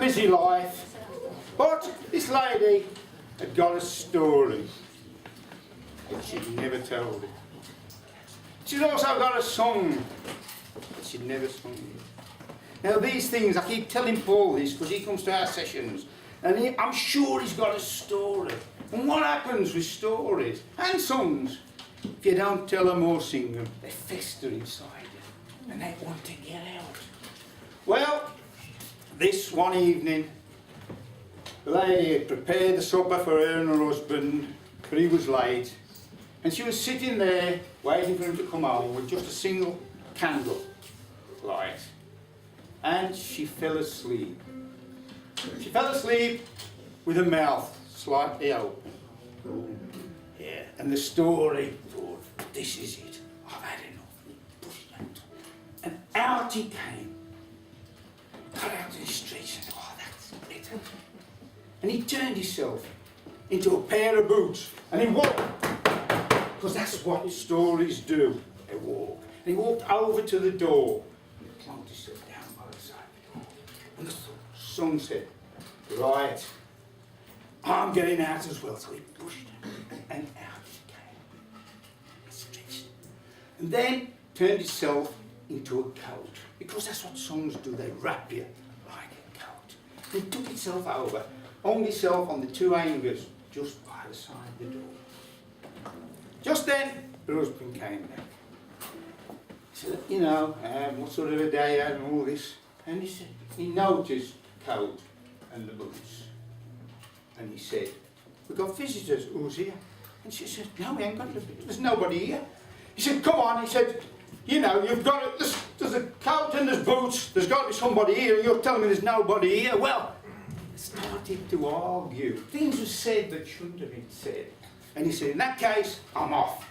busy life. But this lady had got a story, but she'd never told it. She'd also got a song, but she'd never sung it. Now these things, I keep telling Paul this because he comes to our sessions, and I'm sure he's got a story. And what happens with stories and songs, if you don't tell them or sing them, they fester inside you and they want to get out. Well, this one evening, the lady had prepared the supper for her and her husband, but he was late, and she was sitting there waiting for him to come home with just a single candle light, and she fell asleep. She fell asleep with her mouth slightly open. Yeah, and the story thought, this is it, I've had enough. And he pushed out, and out he came. Got out in the streets and oh, that's it. And he turned himself into a pair of boots and he walked, because that's what stories do, they walk. And he walked over to the door and plunked himself down by the side of the door. And the song said, right, I'm getting out as well. So he pushed and out he came. He stretched. And then turned himself into a coat, because that's what songs do, they wrap you like a coat. He took himself over, hung himself on the two hangers just by the side of the door. Just then, the husband came back. He said, you know, what sort of a day and all this? And he said, he noticed the coat and the boots. And he said, we've got visitors, who's here? And she said, no, we ain't got no visitors, there's nobody here. He said, come on, he said, you know, you've got it, there's a coat and there's boots, there's got to be somebody here, and you're telling me there's nobody here. Well, they started to argue. Things were said that shouldn't have been said. And he said, in that case, I'm off.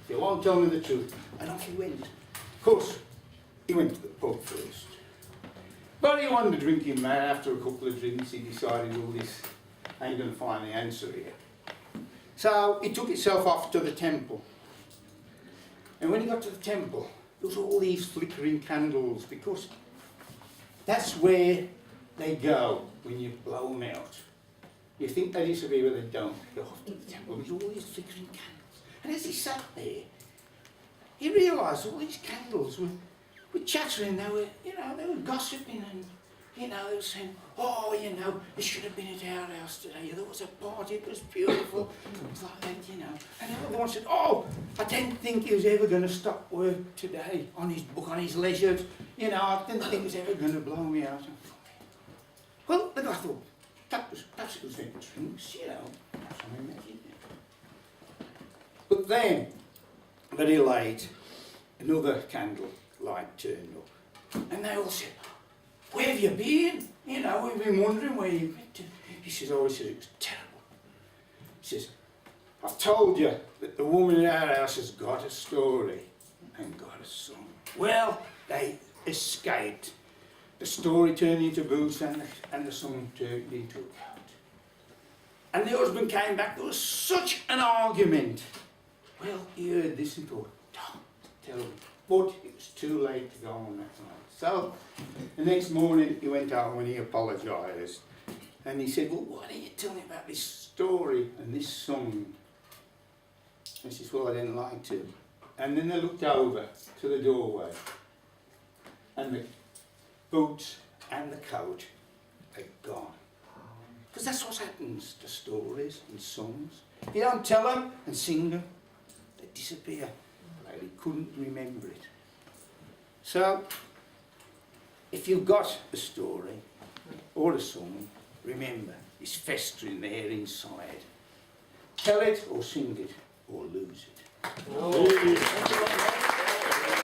You won't tell me the truth. And off he went. Of course, he went to the pub first. But he wanted a drinking man. After a couple of drinks, he decided, all this, I ain't going to find the answer here. So he took himself off to the temple. And when he got to the temple, there was all these flickering candles, because that's where they go when you blow them out. You think they disappear, but they don't. They go off to the temple. There's all these flickering candles. And as he sat there, he realised all these candles were chattering. They were gossiping, and they were saying, oh, it should have been at our house today. There was a party, it was beautiful. It was like that, And the other one said, oh, I didn't think he was ever going to stop work today on his book, on his leisure. I didn't think he was ever going to blow me out. Well, then I thought, perhaps it was their drinks, perhaps I imagined it. But then, very late, another candle light turned up. And they all said, where have you been? We've been wondering where you've been to. He says, it was terrible. He says, I've told you that the woman in our house has got a story and got a song. Well, they escaped. The story turned into boots and the song turned into a coat. And the husband came back. There was such an argument. Well, he heard this and thought, don't tell him. But it was too late to go on that night. So the next morning he went home and he apologised. And he said, well, why didn't you tell me about this story and this song? And she said, well, I didn't like to. And then they looked over to the doorway, and the boots and the coat are gone. Because that's what happens to stories and songs. If you don't tell them and sing them, they disappear. Like he couldn't remember it. So, if you've got a story or a song, remember, it's festering there inside. Tell it or sing it or lose it. Oh.